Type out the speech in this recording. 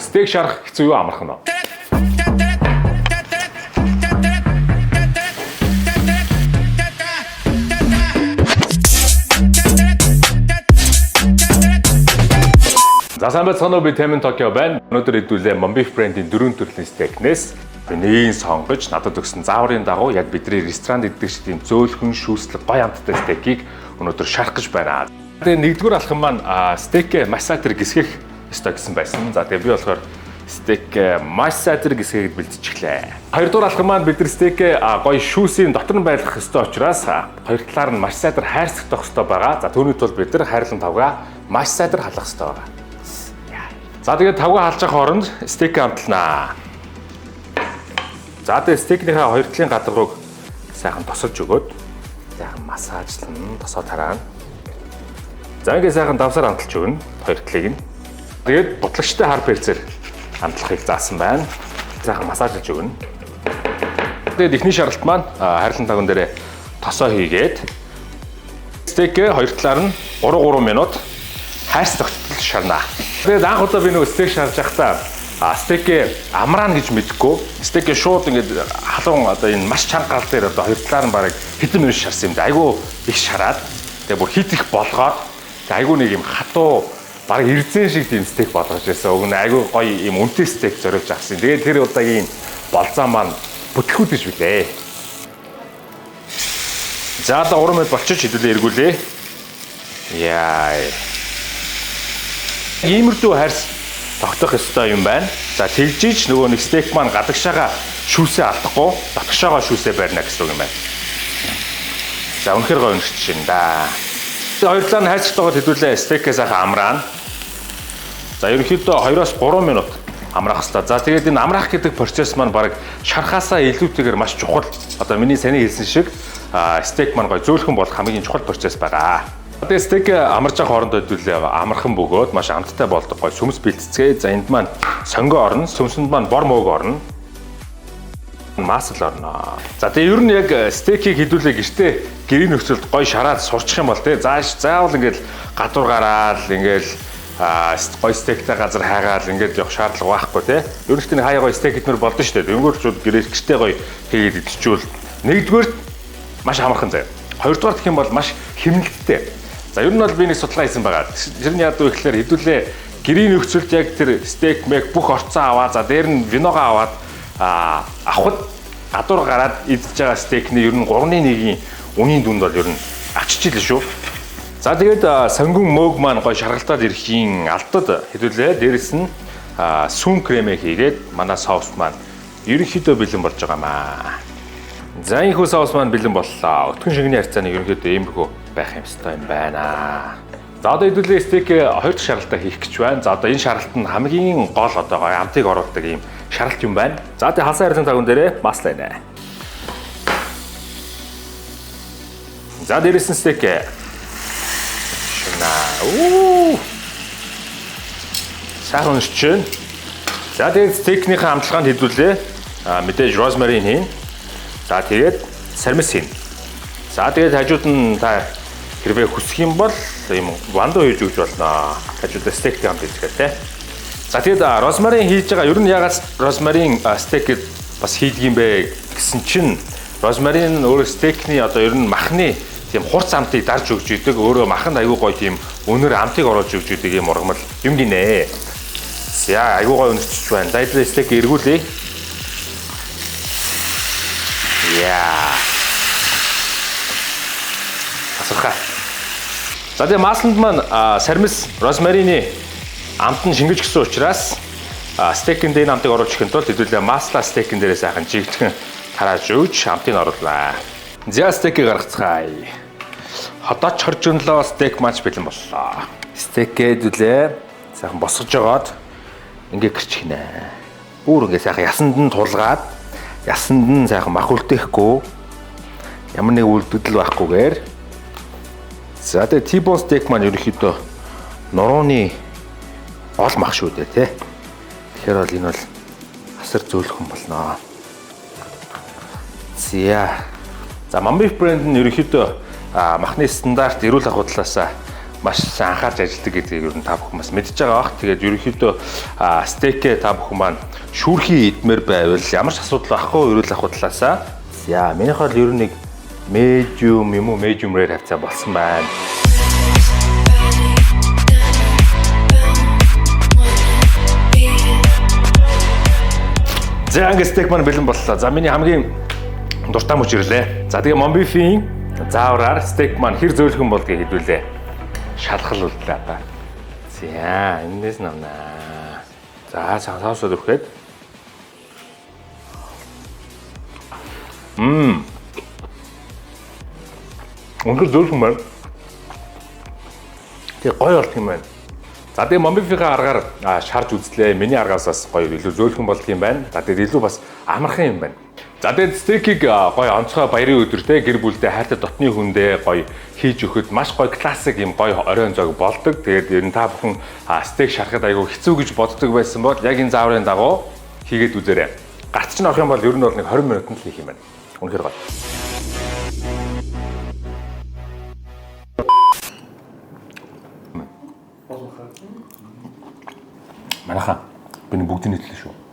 Стейк шарах хэцүү юу амархан уу? За сайн байцгаана уу, би Тэмэн Токио байна. Өнөөдөр хэдүүлээ Mombeef брэндийн 4 төрлийн стейкнээс бинийг сонгож надад өгсөн зааврын дагуу яг бидний ресторанд иддэг шиг тийм зөөлхөн шүүслэг гоё амттай стейкийг өнөөдөр шарах гэж байна. Тэгээ нэгдүгээр алхам маань стейк массатер гисгэх ёстой гэсэн байсан. За тэгээ би болохоор стейк массатер гисгэхэд бэлтжчихлээ. Хоёрдугаар алхам маань бид нар стейк гоё шүүсийн дотор нь байлгах ёстой учраас хоёр талаар нь массатер хайрцагдах ёстой байгаа. За түүний тулд бид нар хайрлан тавга массатер халах ёстой байгаа. За тэгээд тавга халж явах хооронд стейк амтлнаа. За тэгээд стейкийнхээ хоёр талын гадаргууг сайхан тосолж өгөөд сайхан массажлан тосоо тараана. За ингээд сайхан давсаар амталж өгнө хоёр талыг нь. Тэгээд бутлагчтай хар перцээр амтлахыг заасан байна. Сайхан массажлж өгнө. Тэгээд эхний шаргалт маань хайрлан тавган дээрээ тосоо хийгээд стейкээ хоёр талаар нь 3 минут хайрц тогтол шарнаа. Тэгээд анх удаа би нэг стейк шарж байхдаа стейкээ амраана гэж мэдгүй. Стейкээ шууд ингээд халуун одоо энэ маш чанга гал дээр одоо хоёр талаар нь бараг хэдэн минут шарсан юм да. Айгу их шараад тэгээд бүр хит их болгоод айгу нэг юм хатуу бараг эрдзэн шиг тийм стейк болгож байсан. Уг нь айгу гоё юм үнэтэй стейк зориулж авсан. Тэгээд тэр удаагийн болзаа маань бүтлгүүд гэж билээ. За одоо 3 минут болчих хэдүүлээ эргүүлээ. Яа. Иймэрдүү хайрс тогтох ёстой юм байна. За тэгжиж нөгөө нэг стейк маань гадагшаага шүүсээ алдахгүй, дотгошоогоо шүүсээ барина гэсэн үг юм байна. За үнэхээр гоё өнөрч шин да. Хоёр талаа нь хайрцагтайгаар хэдүүлээ стейкээ сайхан амраана. За ерөнхийдөө 2-3 минут амраах хэрэгтэй. За тэгээд энэ амраах гэдэг процесс маань баг шархаасаа илүүтэйгээр маш чухал. Одоо миний саний хэлсэн шиг стейк маань гоё зөөлхөн болох хамгийн чухал процесс байгаа. Тэгээд стейк амарж байгаа хоорондоо хэдүүлээ амархан бөгөөд маш амттай болдог гоё сүмс бэлтцгээ. За энд маань сонгоо орно, сүмсэнд маань бор мөөг орно. Масл орно. За тэгээд ер нь яг стейкийг хэдүүлээ гэртээ гэрийн нөхцөлд гоё шараад сурчих юм бол те заавал ингээл гадуур гараал ингээл гоё стейктэй газар хайгаал ингээд явах шаардлага байхгүй те. Ер нь ч хаяа гоё стейк идмэр болдсон шүү дээ. Өнгөрчүүд гэртээ гоё хийгээд идчихвэл нэгдүгээр маш амархан заяа. Хоёрдугаар гэх юм бол маш хэмнэлттэй. За ер нь бол би нэг судалгаа хийсэн байгаа. Тэр нь яадаг вэ гэхээр хэдүүлээ гэрийн нөхцөлд яг тэр стейк мэг бүх орцоо аваа. За дээр нь виногоо аваад авахд гадуур гараад идж байгаа стейкний ер нь 3-1-ийн үнийн дүнд бол ер нь авчижээ шүү. За тэгээд сонгон мөөг маань гой шаргалтаад ирэхийн алдад хэдүүлээ дээрэс нь сүм кремээ хийгээд манай соус маань ерөнхийдөө бэлэн болж байгаа маа. За энэ хүү соус маань бэлэн боллоо. Өтгөн шингэний харьцааны ерөнхийдөө иймэрхүү байх юмстай юм байна. За одоо хэдүүлээ стейк хоёр дахь шаргалтаа хийх гэж байна. За одоо энэ шаргалт нь хамгийн гол одоо амтыг оруулдаг юм шаргалт юм байна. За тэгээ халсан хайрлан тагван дээрээ маслаа нэ. За дээрээс нь стейк сайхан уншиж. За тэгээд стейкнийхээ амтлагаанд хэдүүлээ мэдээж розмарин хийн. За тэгээд сармис хийн. За тэгээд хажууд нь та хэрвээ хүсэх юм бол юм вандо хийж өгч болно. Хажуудаа стейктэй хамт хийцгээ те. За тэгээд розмарин хийж байгаа. Ер нь ягаад розмарин стейкэд бас хийдэг юм бэ гэсэн чинь розмарин өөрөө стейкний одоо ер нь махны тийм хурц амтыг дарж өгч идэг. Өөрөө маханд аягүй гоё тийм өнөр амтыг оруулж өгч идэг юм ургамал юм гинэ. За аягүй гоё өнөрчж байна. За тэгээд стейк эргүүлээ. Яа. Асархаа. За тэгээ масланд маань сармис, розмарины амт нь шингэж гисэн учраас стейкэнд энэ амтыг оруулж ихэнд бол хэдүүлээ масла стейкэн дээрээ сайхан жигтгэн тарааж өгч амтыг орууллаа. За стейкийг гаргацгаая. Хотооч хоржонлоо стейк маш бэлэн боллоо. Стейкээ хэдүүлээ сайхан босгож жагаад ингээ гэрчихнэ. Бүр ингээ сайхан ясанд нь тулгаад ясанд нь сайхан мах үлдээхгүй ямар нэг үлдэл байхгүйгээр. За тэгээ T-bone steak маань ерөнхийдөө нурууны ол мах шүү дээ тий. Тэгэхээр бол энэ бол асар зөөлхөн болно. За Mombeef брэнд нь ерөнхийдөө махны стандарт эрүүл ахуй талаас маш сайн анхаарч ажилладаг гэдгийг ер нь та бүхэн бас мэдж байгаа бах. Тэгээд ерөнхийдөө стейкээ та бүхэн маань шүүрхий идмээр байвал ямар ч асуудал байхгүй ерөөл ах талаасаа. За минийх бол ер нь нэг medium юм уу medium rare хавцаа болсон байна. За ингээ стейк маань бэлэн боллоо. За миний хамгийн дуртай мөч ирлээ. За тэгээ Monbeef-ийн заавраар стейк маань хэр зөөлхөн болдгийг хэлүүлээ. Шалхал үлдлээ та. За энэс намнаа. За саусаад өгөхөд. Өнгөр зөөлхөн байна. Тэгээ гоё болт юм байна. За тэгээ Monbeef-ийн аргаар шарж үзлээ. Миний аргаас бас гоё илүү зөөлхөн болдго юм байна. За тэгээ илүү бас амархан юм байна. За тэгээд стейкийг гоё онцгой баярын өдөртэй гэр бүлдээ хайртай дотны хүндээ гоё хийж өгөхөд маш гоё классик юм гоё оройн зог болдог. Тэгээд ер нь та бүхэн стейк шарахад айгүй хэцүү гэж боддог байсан бол яг энэ зааврын дагуу хийгээд үзээрэй. Гарц чинь орох юм бол ер нь бол нэг 20 минутанд л хийх юм байна. Үнэхээр гоё. Манайхаа би бүгдийг нийтлээ шүү.